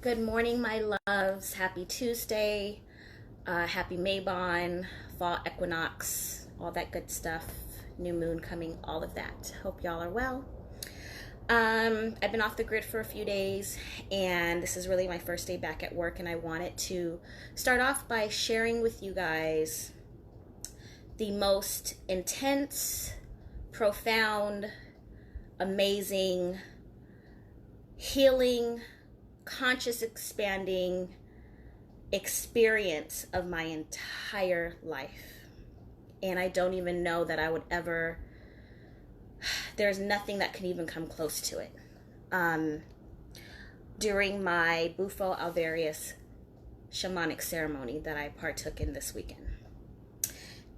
Good morning, my loves. Happy Tuesday. Happy Maybon, fall equinox, all that good stuff. New moon coming, all of that. Hope y'all are well. I've been off the grid for a few days, and this is really my first day back at work, and I wanted to start off by sharing with you guys the most intense, profound, amazing, healing, conscious expanding experience of my entire life. And I don't even know that I would ever, there's nothing that can even come close to it. During my Bufu Alvarius shamanic ceremony that I partook in this weekend.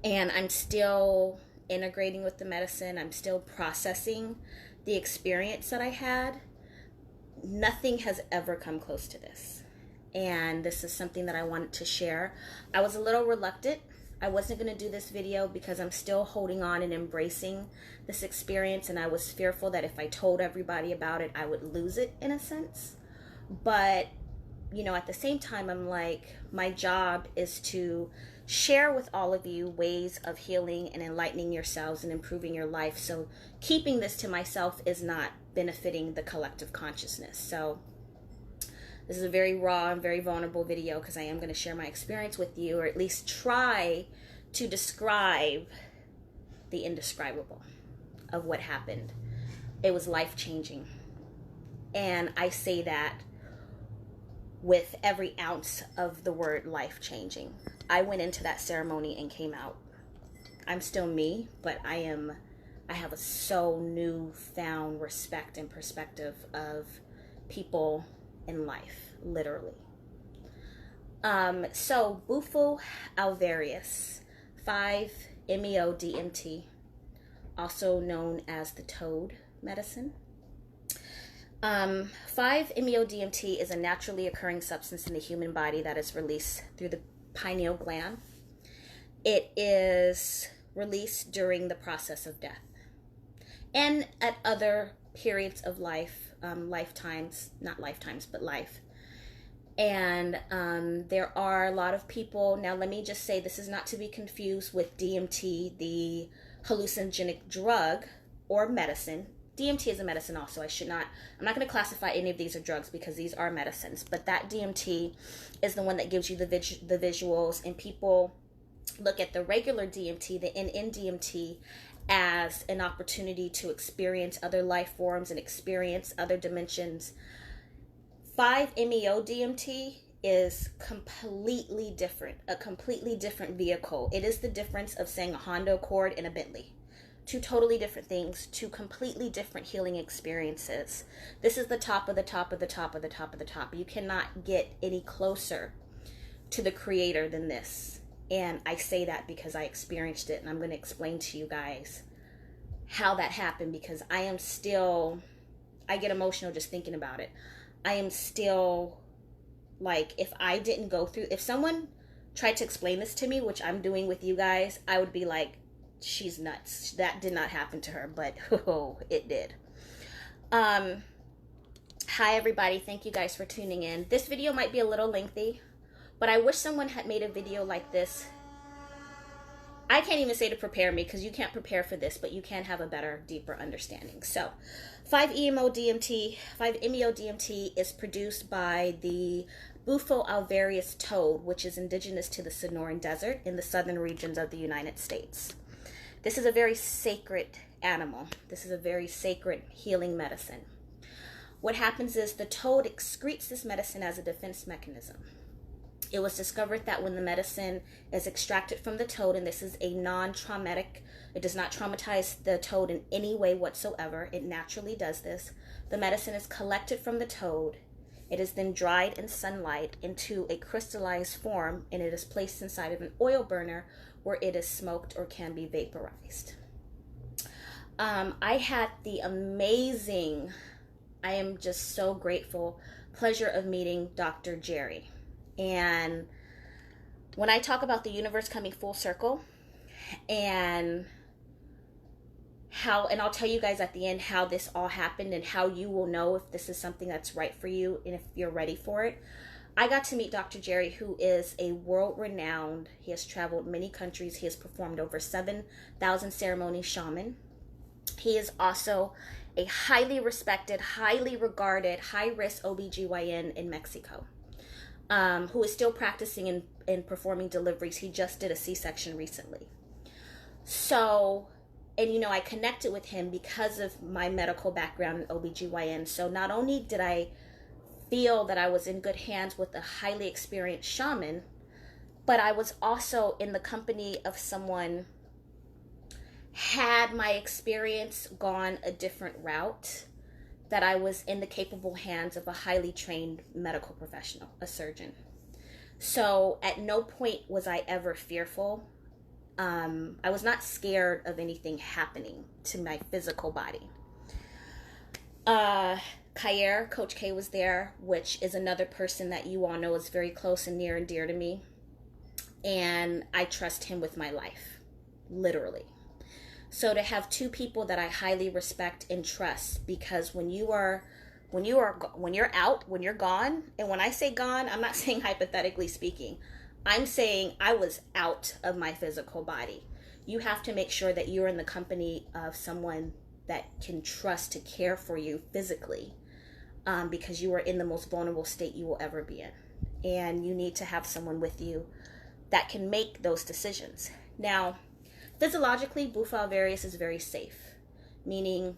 And I'm still integrating with the medicine. I'm still processing the experience that I had. Nothing has ever come close to this. And this is something that I wanted to share. I was a little reluctant. I wasn't going to do this video because I'm still holding on and embracing this experience. And I was fearful that if I told everybody about it, I would lose it in a sense. But, you know, at the same time, I'm like, my job is to share with all of you ways of healing and enlightening yourselves and improving your life. So keeping this to myself is not benefiting the collective consciousness. So this is a very raw and very vulnerable video because I am going to share my experience with you, or at least try to describe the indescribable of what happened. It was life-changing. And I say that with every ounce of the word life-changing. I went into that ceremony and came out. I'm still me, but I have a so newfound respect and perspective of people in life, literally. So Bufu Alvarius, 5-MeO-DMT, also known as the toad medicine. 5-MeO-DMT is a naturally occurring substance in the human body that is released through the pineal gland. It is released during the process of death and at other periods of life, lifetimes, not lifetimes, but life. And there are a lot of people, now let me just say, this is not to be confused with DMT, the hallucinogenic drug or medicine. DMT is a medicine also. I'm not going to classify any of these as drugs because these are medicines, but that DMT is the one that gives you the visuals, and people look at the regular DMT, the NN-DMT, as an opportunity to experience other life forms and experience other dimensions. 5-MeO-DMT is completely different, a completely different vehicle. It is the difference of saying a Honda Accord and a Bentley. Two totally different things, two completely different healing experiences. This is the top of the top of the top of the top of the top. You cannot get any closer to the creator than this. And I say that because I experienced it, and I'm going to explain to you guys how that happened, because I get emotional just thinking about it. I am still like, if someone tried to explain this to me, which I'm doing with you guys, I would be like, she's nuts. That did not happen to her, but it did. Hi everybody, thank you guys for tuning in. This video might be a little lengthy, but I wish someone had made a video like this. I can't even say to prepare me, because you can't prepare for this, but you can have a better, deeper understanding. So 5-MeO-DMT is produced by the Bufu Alvarius toad, which is indigenous to the Sonoran Desert in the southern regions of the United States. This is a very sacred animal. This is a very sacred healing medicine. What happens is the toad excretes this medicine as a defense mechanism. It was discovered that when the medicine is extracted from the toad, and this is a non-traumatic, it does not traumatize the toad in any way whatsoever. It naturally does this. The medicine is collected from the toad. It is then dried in sunlight into a crystallized form, and it is placed inside of an oil burner where it is smoked or can be vaporized. I had the amazing, I am just so grateful, pleasure of meeting Dr.Gerry. And when I talk about the universe coming full circle and and I'll tell you guys at the end how this all happened and how you will know if this is something that's right for you and if you're ready for it. I got to meet Dr.Gerry, who is a world-renowned, he has traveled many countries, he has performed over 7,000 ceremonies shaman. He is also a highly respected, highly regarded, high-risk OBGYN in Mexico, who is still practicing and performing deliveries. He just did a C-section recently. So, and you know, I connected with him because of my medical background in OBGYN. So not only did I feel that I was in good hands with a highly experienced shaman, but I was also in the company of someone, had my experience gone a different route, that I was in the capable hands of a highly trained medical professional, a surgeon. So at no point was I ever fearful. I was not scared of anything happening to my physical body. Coach K was there, which is another person that you all know is very close and near and dear to me. And I trust him with my life, literally. So to have two people that I highly respect and trust, because when you're out, when you're gone, and when I say gone, I'm not saying hypothetically speaking, I'm saying I was out of my physical body. You have to make sure that you're in the company of someone that can trust to care for you physically, because you are in the most vulnerable state you will ever be in. And you need to have someone with you that can make those decisions. Now, physiologically, Bufu Alvarius is very safe, meaning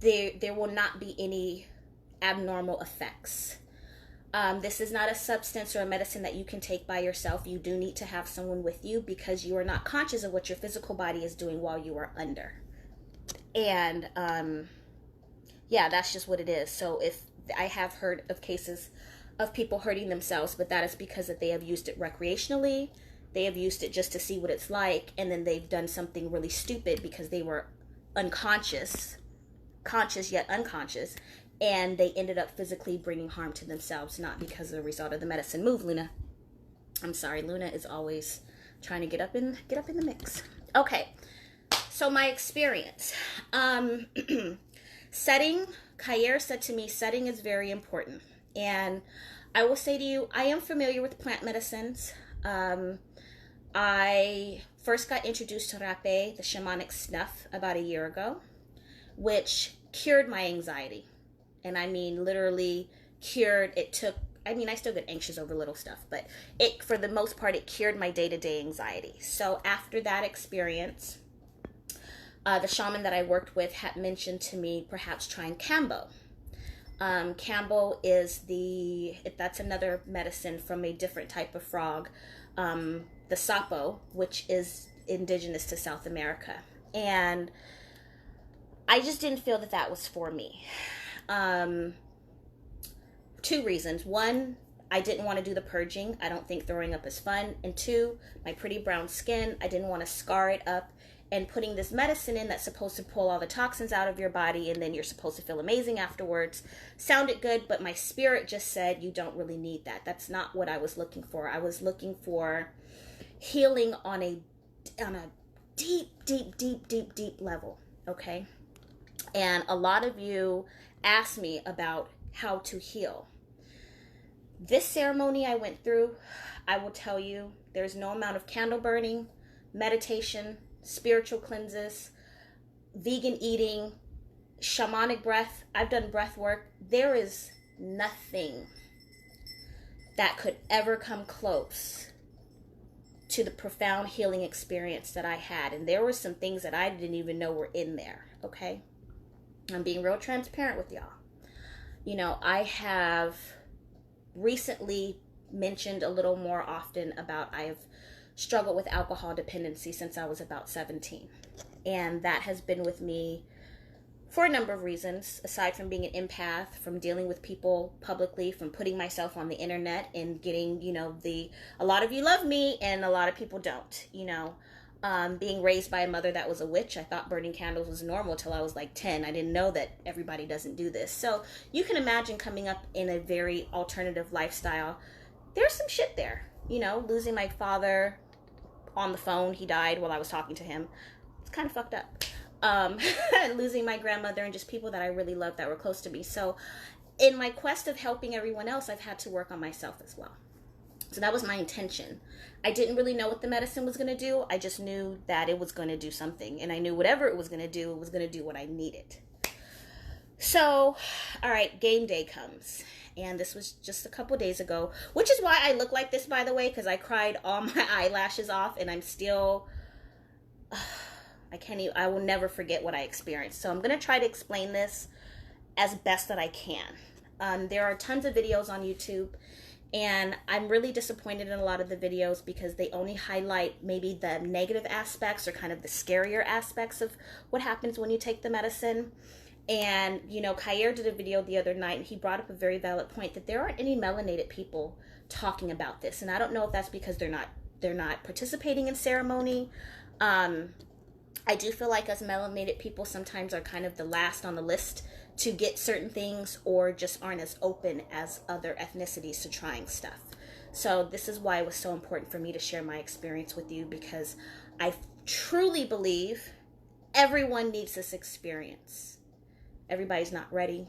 there will not be any abnormal effects. This is not a substance or a medicine that you can take by yourself. You do need to have someone with you because you are not conscious of what your physical body is doing while you are under. And yeah, that's just what it is. So if I have heard of cases of people hurting themselves, but that is because that they have used it recreationally. They have used it just to see what it's like, and then they've done something really stupid because they were unconscious, conscious yet unconscious, and they ended up physically bringing harm to themselves, not because of the result of the medicine. Move, Luna. I'm sorry, Luna is always trying to get up in the mix. Okay, so my experience. Setting, Kayer said to me, setting is very important. And I will say to you, I am familiar with plant medicines. I first got introduced to rapé, the shamanic snuff, about a year ago, which cured my anxiety. And I mean, literally cured. It took, I mean, I still get anxious over little stuff, but it, for the most part, it cured my day-to-day anxiety. So after that experience, the shaman that I worked with had mentioned to me perhaps trying Kambo. Kambo is that's another medicine from a different type of frog, the sapo, which is indigenous to South America. And I just didn't feel that that was for me. Two reasons. One, I didn't want to do the purging. I don't think throwing up is fun. And two, my pretty brown skin, I didn't want to scar it up. And putting this medicine in that's supposed to pull all the toxins out of your body and then you're supposed to feel amazing afterwards sounded good, but my spirit just said you don't really need that. That's not what I was looking for. I was looking for healing on a deep level, okay? And a lot of you asked me about how to heal. This ceremony I went through, I will tell you, there's no amount of candle burning, meditation, spiritual cleanses, vegan eating, shamanic breath. I've done breath work. There is nothing that could ever come close to the profound healing experience that I had. And there were some things that I didn't even know were in there, okay? I'm being real transparent with y'all. You know, I have recently mentioned a little more often about I've struggled with alcohol dependency since I was about 17. And that has been with me for a number of reasons, aside from being an empath, from dealing with people publicly, from putting myself on the internet and getting, you know, a lot of you love me and a lot of people don't, you know. Being raised by a mother that was a witch, I thought burning candles was normal till I was like 10. I didn't know that everybody doesn't do this. So you can imagine coming up in a very alternative lifestyle. There's some shit there, you know, losing my father on the phone. He died while I was talking to him. It's kind of fucked up. losing my grandmother and just people that I really loved that were close to me. So in my quest of helping everyone else, I've had to work on myself as well. So that was my intention. I didn't really know what the medicine was going to do. I just knew that it was going to do something. And I knew whatever it was going to do, it was going to do what I needed. So, all right, game day comes. And this was just a couple days ago, which is why I look like this, by the way, because I cried all my eyelashes off and I'm still, I will never forget what I experienced. So I'm going to try to explain this as best that I can. There are tons of videos on YouTube, and I'm really disappointed in a lot of the videos because they only highlight maybe the negative aspects or kind of the scarier aspects of what happens when you take the medicine. And, you know, Kyer did a video the other night, and he brought up a very valid point that there aren't any melanated people talking about this. And I don't know if that's because they're not participating in ceremony. I do feel like us melanated people sometimes are kind of the last on the list to get certain things, or just aren't as open as other ethnicities to trying stuff. So this is why it was so important for me to share my experience with you, because I truly believe everyone needs this experience. Everybody's not ready.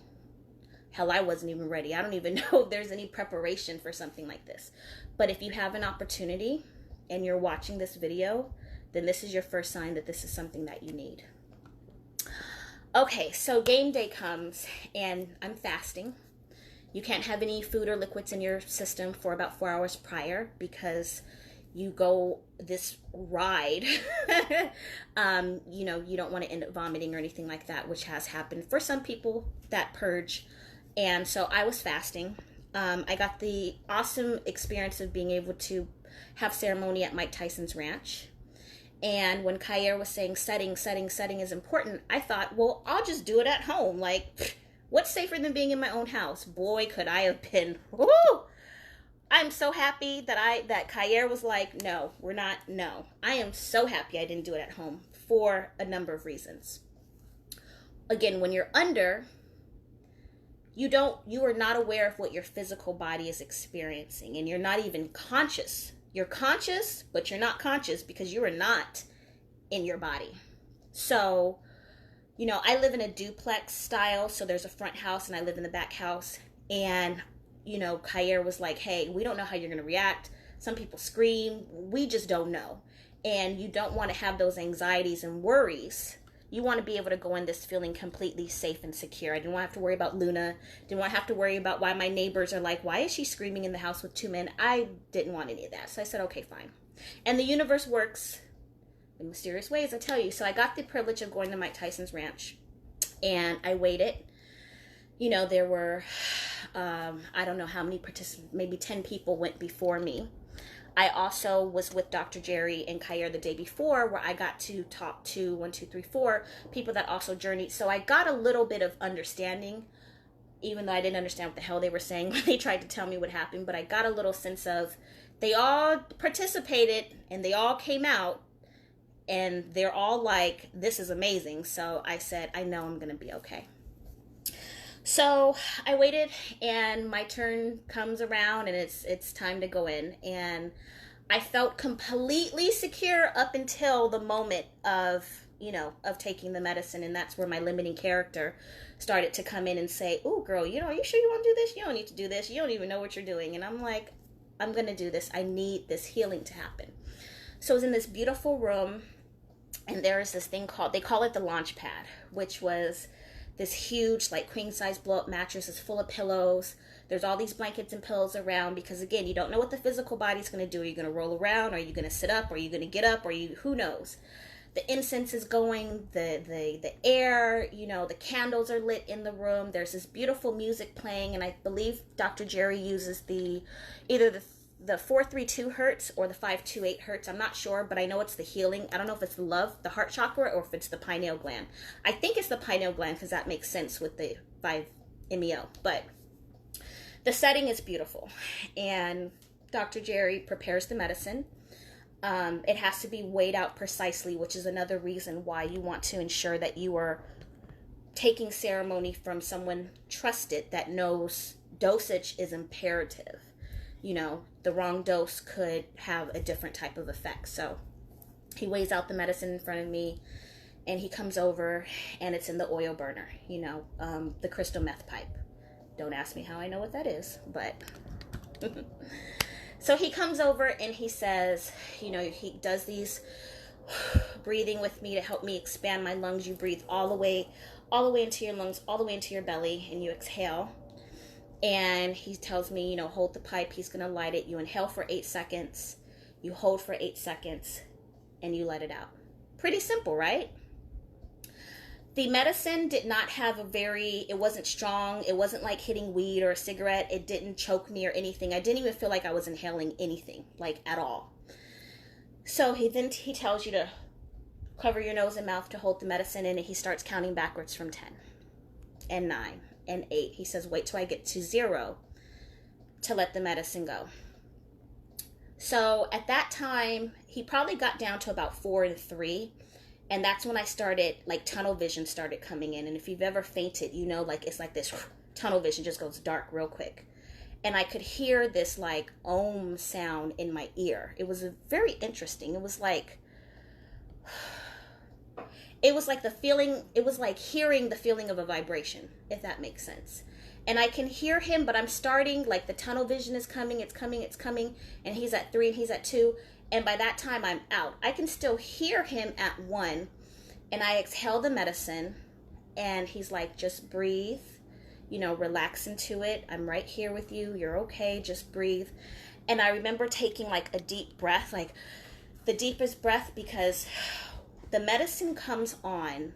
Hell, I wasn't even ready. I don't even know if there's any preparation for something like this. But if you have an opportunity and you're watching this video, then this is your first sign that this is something that you need. Okay, so game day comes and I'm fasting. You can't have any food or liquids in your system for about 4 hours prior because you go this ride. You know, you don't want to end up vomiting or anything like that, which has happened for some people that purge. And so I was fasting. I got the awesome experience of being able to have ceremony at Mike Tyson's ranch. And when Kyer was saying setting is important, I thought, well, I'll just do it at home. Like, what's safer than being in my own house? Boy, could I have been. Woo! I'm so happy that Kyer was like, no, we're not. No, I am so happy I didn't do it at home for a number of reasons. Again, when you're under, you are not aware of what your physical body is experiencing, and you're not even conscious. You're conscious, but you're not conscious because you are not in your body. So, you know, I live in a duplex style. So there's a front house and I live in the back house. And, you know, Kyer was like, hey, we don't know how you're going to react. Some people scream. We just don't know. And you don't want to have those anxieties and worries. You want to be able to go in this feeling completely safe and secure. I didn't want to have to worry about Luna. Didn't want to have to worry about why my neighbors are like, why is she screaming in the house with 2 men? I didn't want any of that. So I said, okay, fine. And the universe works in mysterious ways, I tell you. So I got the privilege of going to Mike Tyson's ranch. And I waited. You know, there were, I don't know how many participants, maybe 10 people went before me. I also was with Dr.Gerry and Kyer the day before, where I got to talk to 4 people that also journeyed. So I got a little bit of understanding, even though I didn't understand what the hell they were saying when they tried to tell me what happened. But I got a little sense of they all participated and they all came out and they're all like, this is amazing. So I said, I know I'm going to be okay. So I waited and my turn comes around and it's time to go in, and I felt completely secure up until the moment of taking the medicine. And that's where my limiting character started to come in and say, oh girl, you know, are you sure you want to do this? You don't need to do this. You don't even know what you're doing. And I'm like, I'm going to do this. I need this healing to happen. So I was in this beautiful room and there is this thing they call it the launch pad, which was this huge, like, queen size blow up mattress is full of pillows. There's all these blankets and pillows around because, again, you don't know what the physical body's going to do. Are you going to roll around? Are you going to sit up? Are you going to get up? Who knows? The incense is going, the air, you know, the candles are lit in the room. There's this beautiful music playing, and I believe Dr.Gerry uses either the 432 hertz or the 528 hertz. I'm not sure, but I know it's the healing. I don't know if it's the heart chakra, or if it's the pineal gland. I think it's the pineal gland because that makes sense with the 5MeO. But the setting is beautiful, and Dr.Gerry prepares the medicine. It has to be weighed out precisely, which is another reason why you want to ensure that you are taking ceremony from someone trusted that knows dosage is imperative. You know, the wrong dose could have a different type of effect. So he weighs out the medicine in front of me, And he comes over, and it's in the oil burner, the crystal meth pipe. Don't ask me how I know what that is, but... So he comes over and he says, he does these breathing with me to help me expand my lungs. You breathe all the way into your lungs, all the way into your belly, and you exhale. And he tells me, hold the pipe. He's going to light it. You inhale for 8 seconds. You hold for 8 seconds, and you let it out. Pretty simple, right? The medicine did not have it wasn't strong. It wasn't like hitting weed or a cigarette. It didn't choke me or anything. I didn't even feel like I was inhaling anything, like at all. So he tells you to cover your nose and mouth to hold the medicine in, and he starts counting backwards from 10 and 9 and 8. He says, wait till I get to 0 to let the medicine go. So at that time, he probably got down to about 4 and 3. And that's when I started, like, tunnel vision started coming in. And if you've ever fainted, it's like this tunnel vision just goes dark real quick. And I could hear this, like, om sound in my ear. It was very interesting. It was like the feeling, it was like hearing the feeling of a vibration, if that makes sense. And I can hear him, but I'm starting, like, the tunnel vision is coming, it's coming. And he's at 3 and he's at 2. And by that time, I'm out. I can still hear him at 1. And I exhale the medicine. And he's like, just breathe. Relax into it. I'm right here with you. You're okay. Just breathe. And I remember taking, like, a deep breath. Like, the deepest breath. Because the medicine comes on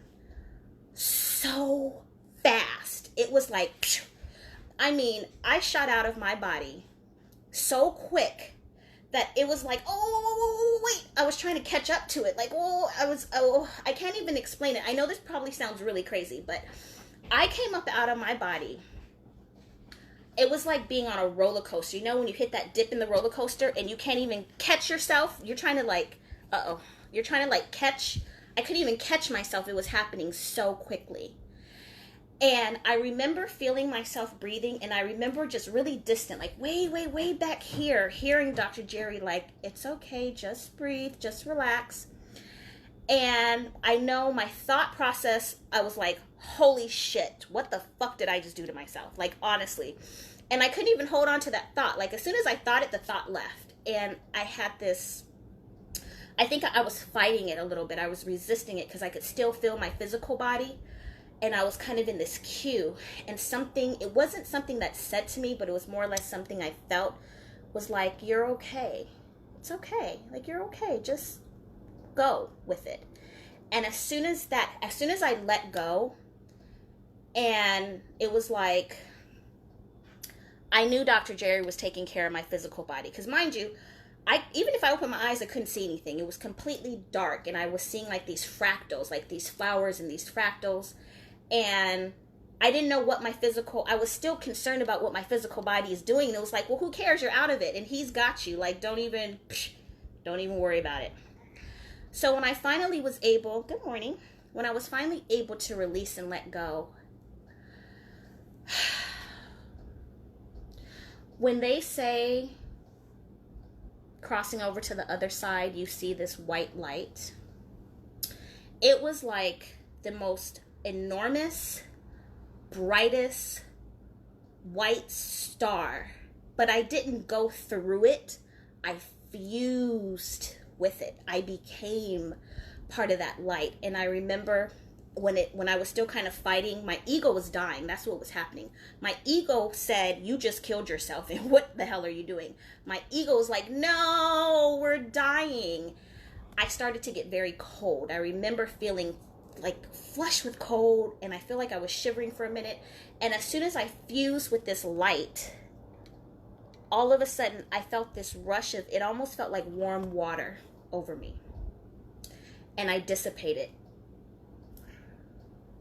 so fast. It was like, phew. I shot out of my body so quick that it was like, oh, wait, I was trying to catch up to it. Like, I can't even explain it. I know this probably sounds really crazy, but I came up out of my body. It was like being on a roller coaster. When you hit that dip in the roller coaster and you can't even catch yourself? You're trying to catch. I couldn't even catch myself. It was happening so quickly. And I remember feeling myself breathing, and I remember just really distant, like way back here, hearing Dr.Gerry like, it's okay, just breathe, just relax. And I know my thought process, I was like, holy shit, what the fuck did I just do to myself? Like, honestly. And I couldn't even hold on to that thought. Like, as soon as I thought it, the thought left. And I had this, I think I was fighting it a little bit. I was resisting it because I could still feel my physical body. And I was kind of in this queue, and it wasn't something that said to me, but it was more or less something I felt was like, you're okay. It's okay. Like, you're okay. Just go with it. And as soon as I let go, and it was like, I knew Dr.Gerry was taking care of my physical body. Because mind you, even if I opened my eyes, I couldn't see anything. It was completely dark, and I was seeing like these fractals, like these flowers and these fractals. And I didn't know I was still concerned about what my physical body is doing. And it was like, well, who cares? You're out of it. And he's got you. Like, don't even worry about it. So when I finally was able, good morning. When I was finally able to release and let go, when they say crossing over to the other side, you see this white light, it was like the most enormous, brightest white star, but I didn't go through it. I fused with it. I became part of that light. And I remember when I was still kind of fighting, my ego was dying. That's what was happening. My ego said, you just killed yourself, and what the hell are you doing? My ego was like, no, we're dying. I started to get very cold. I remember feeling like flush with cold, and I feel like I was shivering for a minute. And as soon as I fused with this light, all of a sudden I felt this rush of, it almost felt like warm water over me, and I dissipated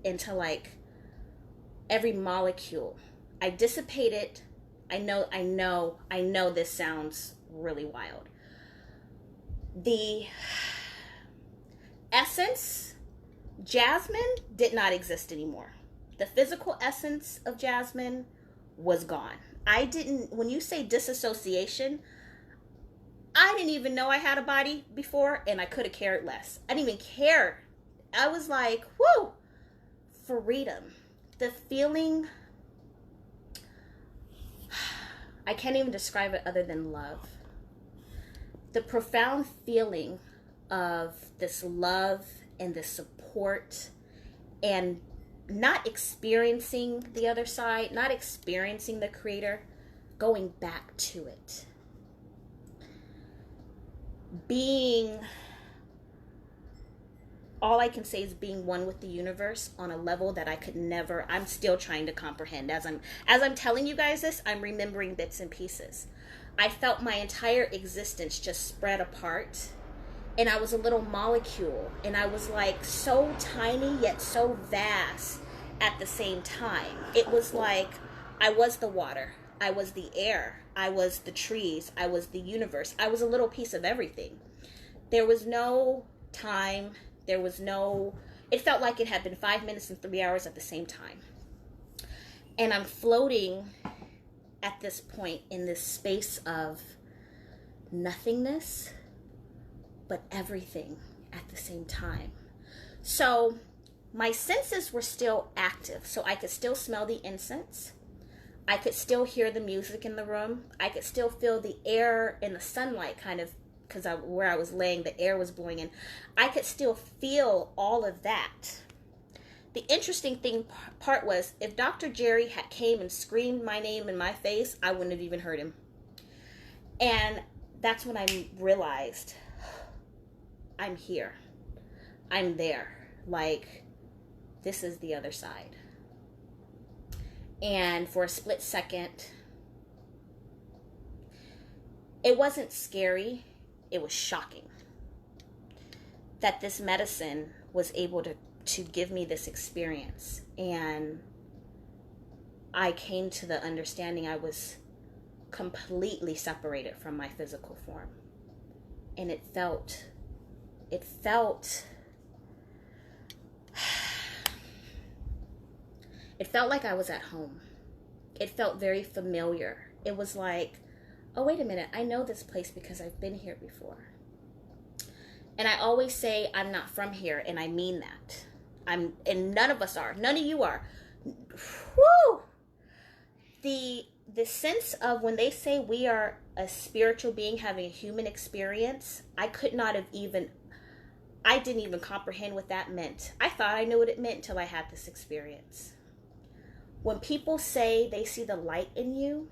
into like every molecule. I dissipated. I know this sounds really wild. The essence, jasmine, did not exist anymore. The physical essence of jasmine was gone. When you say disassociation, I didn't even know I had a body before, and I could have cared less. I didn't even care I was like, whoo, freedom. The feeling, I can't even describe it other than love. The profound feeling of this love and this support, and not experiencing the other side, not experiencing the Creator, going back to it. Being, all I can say is being one with the universe on a level that I could never, I'm still trying to comprehend. As I'm telling you guys this, I'm remembering bits and pieces. I felt my entire existence just spread apart, and I was a little molecule, and I was like so tiny yet so vast at the same time. It was like I was the water, I was the air, I was the trees, I was the universe. I was a little piece of everything. There was no time, there was no, it felt like it had been 5 minutes and 3 hours at the same time. And I'm floating at this point in this space of nothingness, but everything at the same time. So my senses were still active, so I could still smell the incense. I could still hear the music in the room. I could still feel the air and the sunlight kind of, because where I was laying, the air was blowing in. I could still feel all of that. The interesting part was, if Dr.Gerry had came and screamed my name in my face, I wouldn't have even heard him. And that's when I realized, I'm here. I'm there. Like, this is the other side. And for a split second, it wasn't scary. It was shocking that this medicine was able to give me this experience. And I came to the understanding I was completely separated from my physical form. And it felt like I was at home. It felt very familiar. It was like, oh, wait a minute, I know this place because I've been here before. And I always say I'm not from here, and I mean that. And none of us are. None of you are. Whew! The sense of when they say we are a spiritual being having a human experience, I didn't even comprehend what that meant. I thought I knew what it meant until I had this experience. When people say they see the light in you,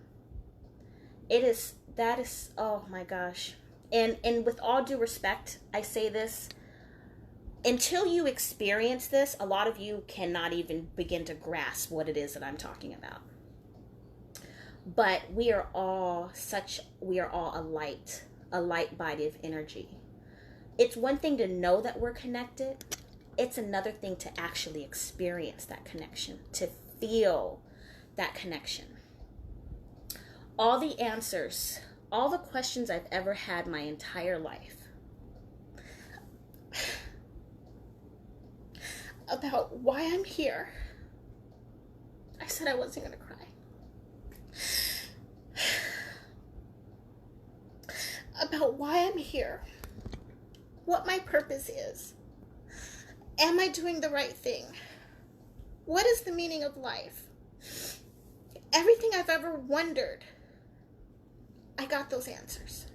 that is, oh my gosh. And with all due respect, I say this, until you experience this, a lot of you cannot even begin to grasp what it is that I'm talking about. But we are all a light body of energy. It's one thing to know that we're connected. It's another thing to actually experience that connection, to feel that connection. All the answers, all the questions I've ever had my entire life about why I'm here. I said I wasn't going to cry. About why I'm here. What my purpose is. Am I doing the right thing? What is the meaning of life? Everything I've ever wondered, I got those answers.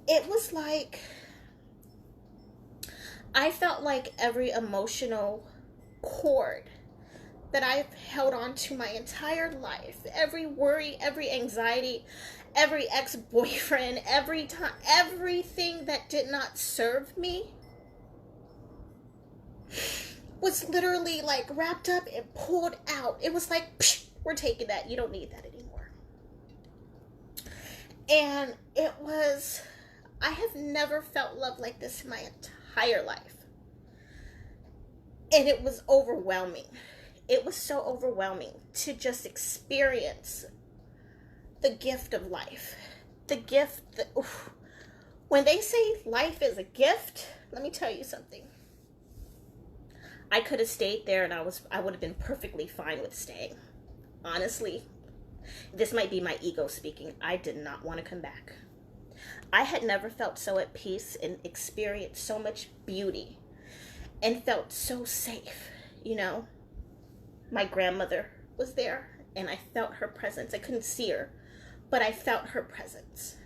It was like, I felt like every emotional cord that I've held on to my entire life, every worry, every anxiety, every ex-boyfriend, everything that did not serve me was literally like wrapped up and pulled out. It was like, psh, we're taking that. You don't need that anymore. And it was, I have never felt love like this in my entire life. And it was overwhelming. It was so overwhelming to just experience the gift of life. The gift that, oof. When they say life is a gift, let me tell you something. I could have stayed there and I would have been perfectly fine with staying. Honestly, this might be my ego speaking. I did not want to come back. I had never felt so at peace and experienced so much beauty, and felt so safe, you know. My grandmother was there, and I felt her presence. I couldn't see her, but I felt her presence.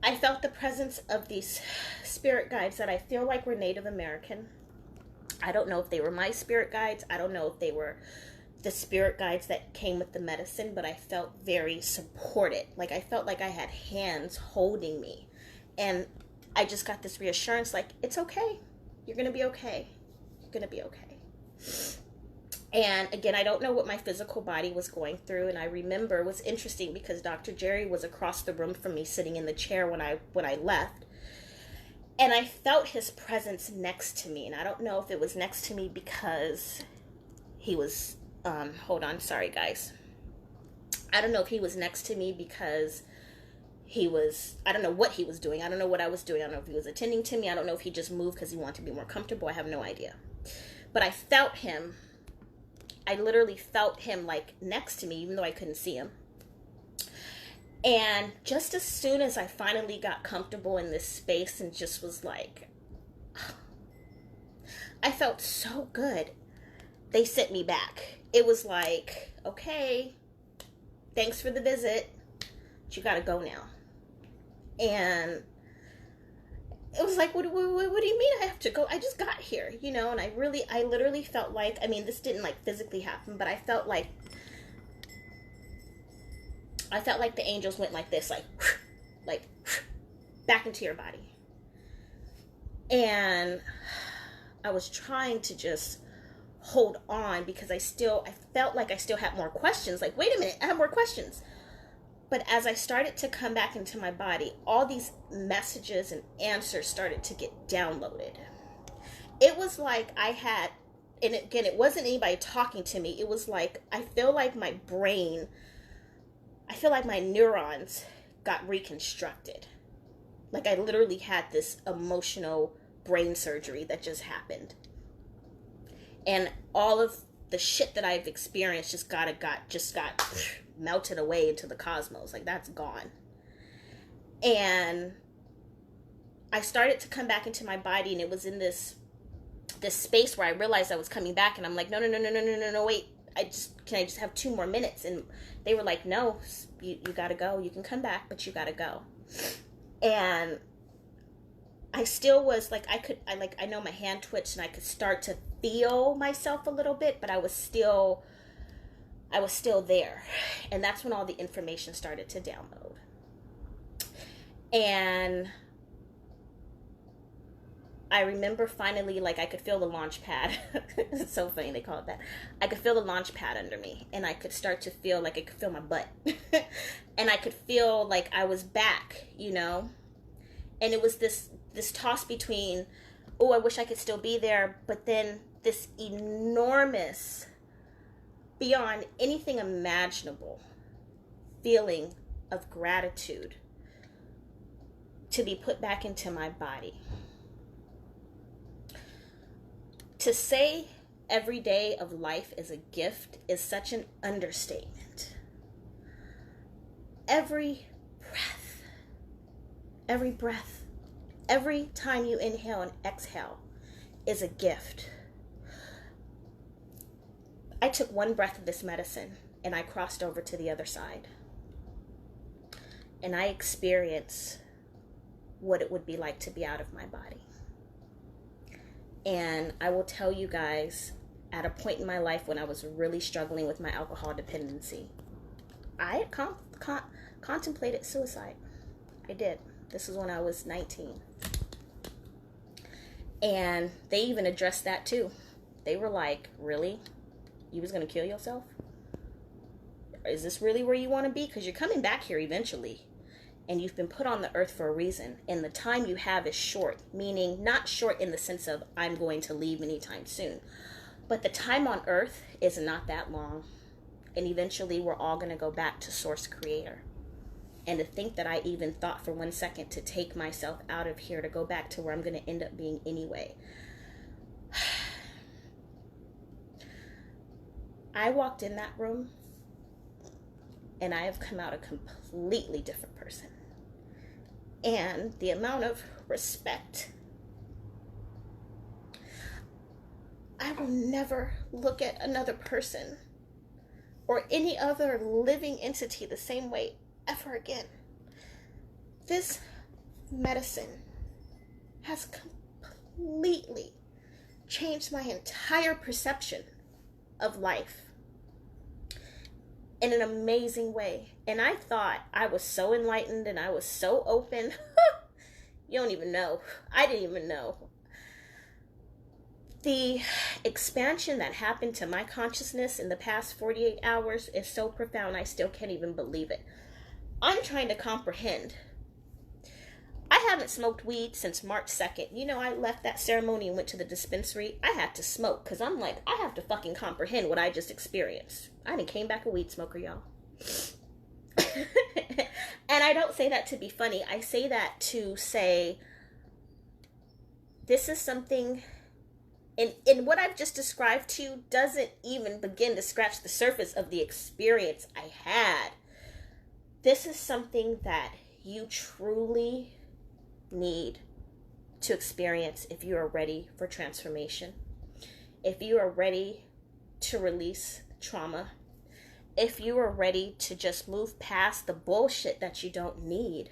I felt the presence of these spirit guides that I feel like were Native American. I don't know if they were my spirit guides. I don't know if they were the spirit guides that came with the medicine, but I felt very supported. Like, I felt like I had hands holding me. And I just got this reassurance, like, it's okay. You're going to be okay. You're going to be okay. And again, I don't know what my physical body was going through. And I remember it was interesting because Dr.Gerry was across the room from me, sitting in the chair when I left. And I felt his presence next to me. And I don't know if it was next to me because he was, hold on, sorry guys. I don't know if he was next to me because he was, I don't know what he was doing. I don't know what I was doing. I don't know if he was attending to me. I don't know if he just moved because he wanted to be more comfortable. I have no idea. But I felt him. I literally felt him like next to me, even though I couldn't see him. And just as soon as I finally got comfortable in this space and just was like, I felt so good. They sent me back. It was like, okay, thanks for the visit, but you gotta go now. And it was like, what do you mean I have to go? I just got here, you know. And I literally felt like, I mean, this didn't like physically happen, but I felt like the angels went like this, like back into your body. And I was trying to just hold on because I felt like I still had more questions. Like, wait a minute, I have more questions. But as I started to come back into my body, all these messages and answers started to get downloaded. It was like I had, and again, it wasn't anybody talking to me. It was like, I feel like my neurons got reconstructed. Like I literally had this emotional brain surgery that just happened. And all of the shit that I've experienced just got melted away into the cosmos. Like, that's gone. And I started to come back into my body, and it was in this space where I realized I was coming back, and I'm like, no, wait, can I just have 2 more minutes? And they were like, no, you gotta go. You can come back, but you gotta go. And I still was like, I know my hand twitched, and I could start to feel myself a little bit, but I was still there. And that's when all the information started to download. And I remember finally, like, I could feel the launch pad. It's so funny they call it that. I could feel the launch pad under me, and I could start to feel like I could feel my butt. And I could feel like I was back, you know? And it was this toss between, oh, I wish I could still be there, but then this enormous, beyond anything imaginable feeling of gratitude to be put back into my body. To say every day of life is a gift is such an understatement. Every breath, every time you inhale and exhale is a gift. I took 1 breath of this medicine and I crossed over to the other side. And I experienced what it would be like to be out of my body. And I will tell you guys, at a point in my life when I was really struggling with my alcohol dependency, I had contemplated suicide. I did. This was when I was 19. And they even addressed that too. They were like, really? You was going to kill yourself? Is this really where you want to be? Because you're coming back here eventually. And you've been put on the earth for a reason. And the time you have is short. Meaning, not short in the sense of, I'm going to leave anytime soon. But the time on earth is not that long. And eventually, we're all going to go back to Source Creator. And to think that I even thought for 1 second to take myself out of here to go back to where I'm going to end up being anyway. I walked in that room and I have come out a completely different person. And the amount of respect I will never look at another person or any other living entity the same way ever again. This medicine has completely changed my entire perception of life in an amazing way. And I thought I was so enlightened and I was so open. You don't even know. I didn't even know. The expansion that happened to my consciousness in the past 48 hours is so profound, I still can't even believe it. I'm trying to comprehend. I haven't smoked weed since March 2nd. You know, I left that ceremony and went to the dispensary. I had to smoke because I'm like, I have to fucking comprehend what I just experienced. I done came back a weed smoker, y'all. And I don't say that to be funny. I say that to say, this is something... And what I've just described to you doesn't even begin to scratch the surface of the experience I had. This is something that you truly need to experience if you are ready for transformation. If you are ready to release trauma. If you are ready to just move past the bullshit that you don't need.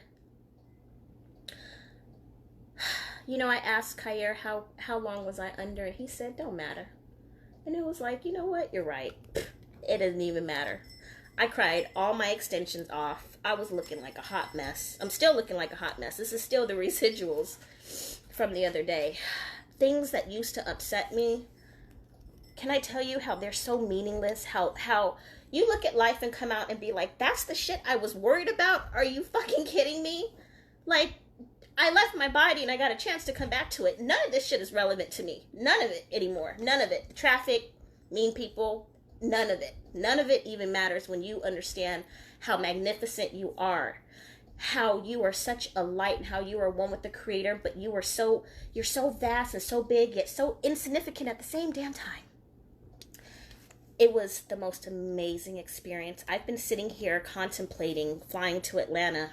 You know, I asked Kair how long was I under, and he said, don't matter. And it was like, you know what? You're right. It doesn't even matter. I cried all my extensions off. I was looking like a hot mess. I'm still looking like a hot mess. This is still the residuals from the other day. Things that used to upset me. Can I tell you how they're so meaningless? How you look at life and come out and be like, that's the shit I was worried about? Are you fucking kidding me? Like, I left my body and I got a chance to come back to it. None of this shit is relevant to me. None of it anymore. None of it. Traffic, mean people, none of it. None of it even matters when you understand how magnificent you are. How you are such a light and how you are one with the Creator, but you're so vast and so big, yet so insignificant at the same damn time. It was the most amazing experience. I've been sitting here contemplating flying to Atlanta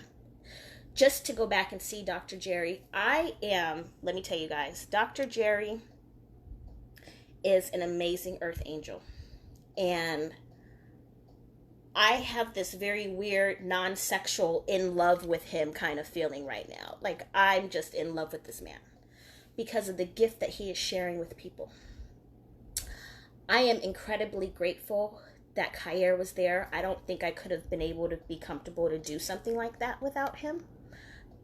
just to go back and see Dr.Gerry. Let me tell you guys, Dr.Gerry is an amazing earth angel. And I have this very weird, non-sexual, in love with him kind of feeling right now. Like, I'm just in love with this man because of the gift that he is sharing with people. I am incredibly grateful that Kair was there. I don't think I could have been able to be comfortable to do something like that without him,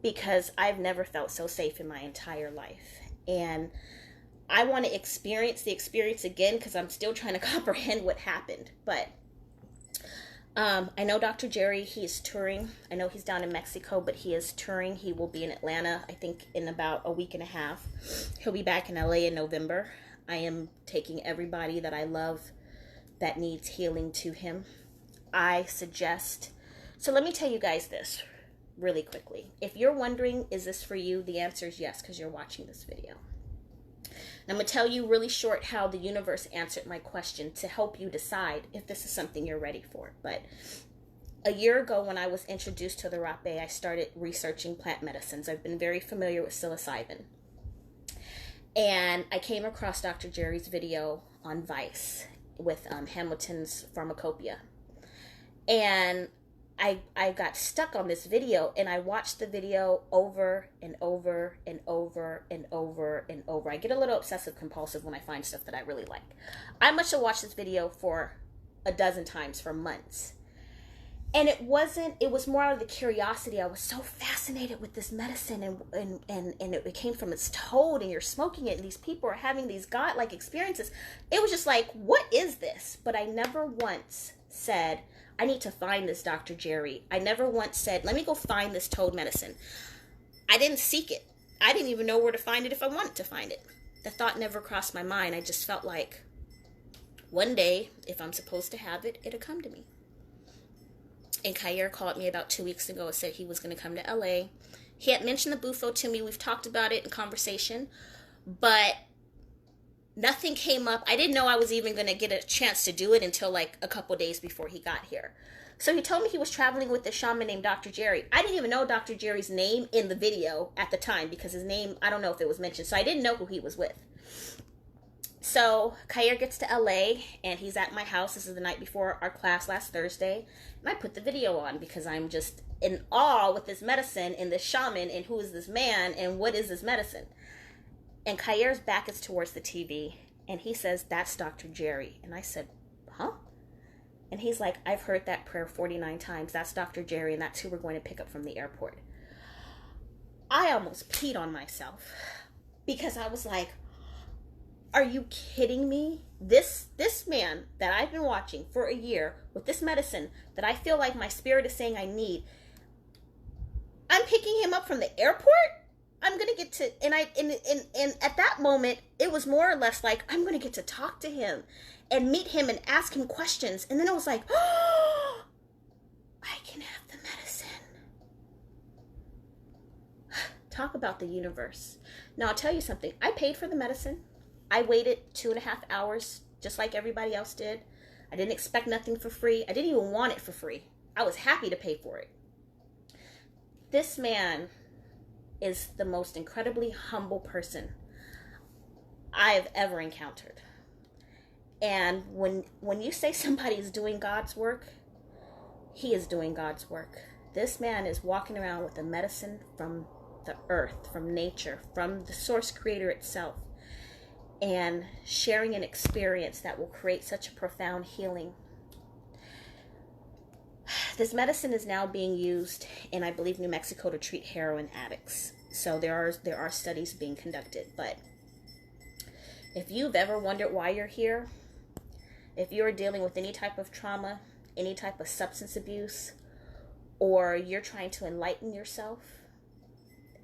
because I've never felt so safe in my entire life. And I want to experience the experience again because I'm still trying to comprehend what happened. But I know Dr.Gerry, he's touring. I know he's down in Mexico, but he is touring. He will be in Atlanta, I think, in about a week and a half. He'll be back in LA in November. I am taking everybody that I love that needs healing to him. I suggest... So let me tell you guys this really quickly. If you're wondering, is this for you? The answer is yes, because you're watching this video. And I'm going to tell you really short how the universe answered my question to help you decide if this is something you're ready for. But a year ago when I was introduced to the rapé, I started researching plant medicines. I've been very familiar with psilocybin. And I came across Dr.Gerry's video on Vice with Hamilton's Pharmacopa. And I got stuck on this video, and I watched the video over and over and over and over and over. I get a little obsessive compulsive when I find stuff that I really like. I must have watched this video for a dozen times for months. And it was more out of the curiosity. I was so fascinated with this medicine, and it came from its toad, and you're smoking it, and these people are having these godlike experiences. It was just like, what is this? But I never once said, I need to find this Dr.Gerry. I never once said, let me go find this toad medicine. I didn't seek it. I didn't even know where to find it if I wanted to find it. The thought never crossed my mind. I just felt like one day, if I'm supposed to have it, it'll come to me. And Kair called me about 2 weeks ago and said he was going to come to LA. He had mentioned the Bufu to me. We've talked about it in conversation, but nothing came up. I didn't know I was even going to get a chance to do it until like a couple days before he got here. So he told me he was traveling with this shaman named Dr.Gerry. I didn't even know Dr.Gerry's name in the video at the time because his name, I don't know if it was mentioned. So I didn't know who he was with. So Kair gets to LA and he's at my house. This is the night before our class last Thursday. And I put the video on because I'm just in awe with this medicine and this shaman and who is this man and what is this medicine. And Kair's back is towards the TV and he says, "That's Dr.Gerry." And I said, "Huh?" And he's like, "I've heard that prayer 49 times. That's Dr.Gerry and that's who we're going to pick up from the airport." I almost peed on myself because I was like, are you kidding me? This man that I've been watching for a year with this medicine that I feel like my spirit is saying I need, I'm picking him up from the airport? I'm gonna get to, and at that moment it was more or less like I'm gonna get to talk to him and meet him and ask him questions. And then it was like, oh, I can have the medicine. Talk about the universe. Now I'll tell you something. I paid for the medicine. I waited 2.5 hours, just like everybody else did. I didn't expect nothing for free. I didn't even want it for free. I was happy to pay for it. This man is the most incredibly humble person I've ever encountered. And when you say somebody is doing God's work, he is doing God's work. This man is walking around with a medicine from the earth, from nature, from the source creator itself, and sharing an experience that will create such a profound healing. This medicine is now being used in, I believe, New Mexico to treat heroin addicts. So there are studies being conducted. But if you've ever wondered why you're here, if you're dealing with any type of trauma, any type of substance abuse, or you're trying to enlighten yourself,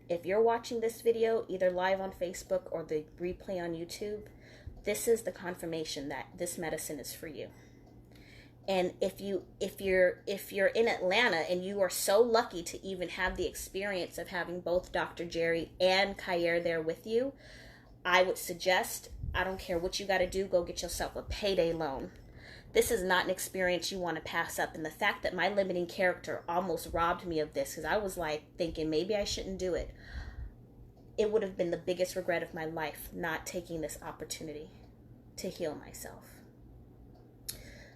if you're watching this video either live on Facebook or the replay on YouTube, this is the confirmation that this medicine is for you. And if you're in Atlanta and you are so lucky to even have the experience of having both Dr.Gerry and Kair there with you, I would suggest, I don't care what you got to do, go get yourself a payday loan. This is not an experience you want to pass up. And the fact that my limiting character almost robbed me of this, because I was like thinking maybe I shouldn't do it. It would have been the biggest regret of my life not taking this opportunity to heal myself.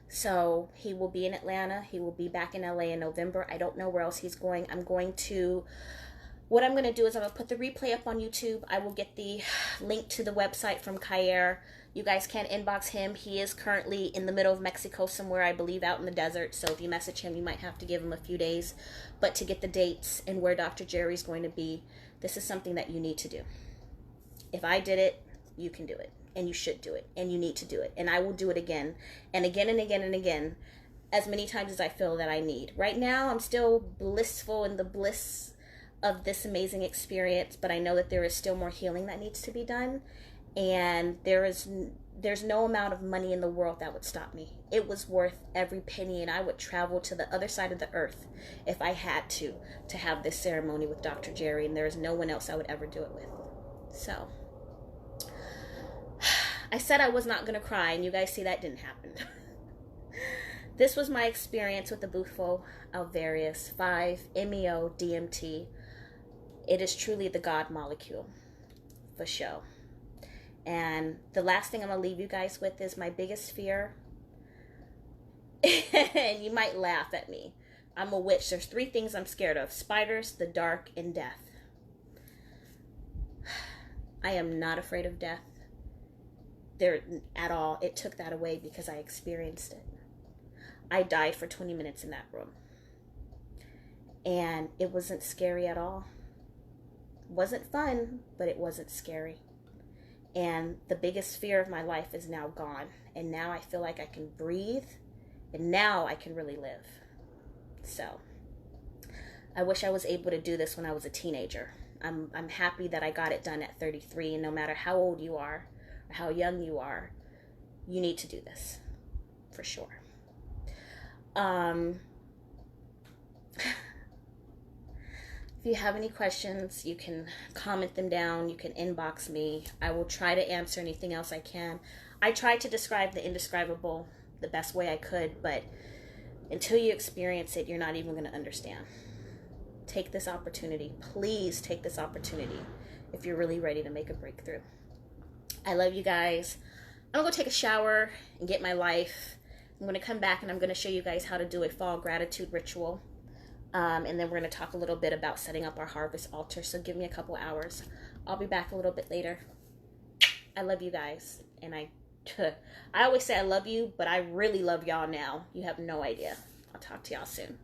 So he will be in Atlanta. He will be back in LA in November. I don't know where else he's going. What I'm going to do is I'm going to put the replay up on YouTube. I will get the link to the website from Kair. You guys can inbox him. He is currently in the middle of Mexico somewhere, I believe, out in the desert. So if you message him, you might have to give him a few days. But to get the dates and where Dr.Gerry is going to be, this is something that you need to do. If I did it, you can do it. And you should do it. And you need to do it. And I will do it again. And again and again and again. As many times as I feel that I need. Right now, I'm still blissful in the bliss of this amazing experience. But I know that there is still more healing that needs to be done. And there's no amount of money in the world that would stop me. It was worth every penny, and I would travel to the other side of the earth if I had to have this ceremony with Dr.Gerry, and there is no one else I would ever do it with. So I said I was not going to cry, and you guys see that didn't happen. This was my experience with the Bufu, Alvarius, 5-MeO-DMT. It is truly the God molecule, for sure. And the last thing I'm going to leave you guys with is my biggest fear. And you might laugh at me. I'm a witch. There's 3 things I'm scared of: spiders, the dark, and death. I am not afraid of death there at all. It took that away because I experienced it. I died for 20 minutes in that room. And it wasn't scary at all. It wasn't fun, but it wasn't scary. And the biggest fear of my life is now gone. And now I feel like I can breathe. And now I can really live. So I wish I was able to do this when I was a teenager. I'm happy that I got it done at 33. And no matter how old you are or how young you are, you need to do this. For sure. If you have any questions, you can comment them down. You can inbox me. I will try to answer anything else I can. I tried to describe the indescribable the best way I could, but until you experience it, you're not even going to understand. Take this opportunity. Please take this opportunity if you're really ready to make a breakthrough. I love you guys. I'm gonna go take a shower and get my life. I'm gonna come back and I'm gonna show you guys how to do a fall gratitude ritual. And then we're gonna talk a little bit about setting up our harvest altar. So give me a couple hours. I'll be back a little bit later. I love you guys, and I always say I love you, but I really love y'all now. You have no idea. I'll talk to y'all soon.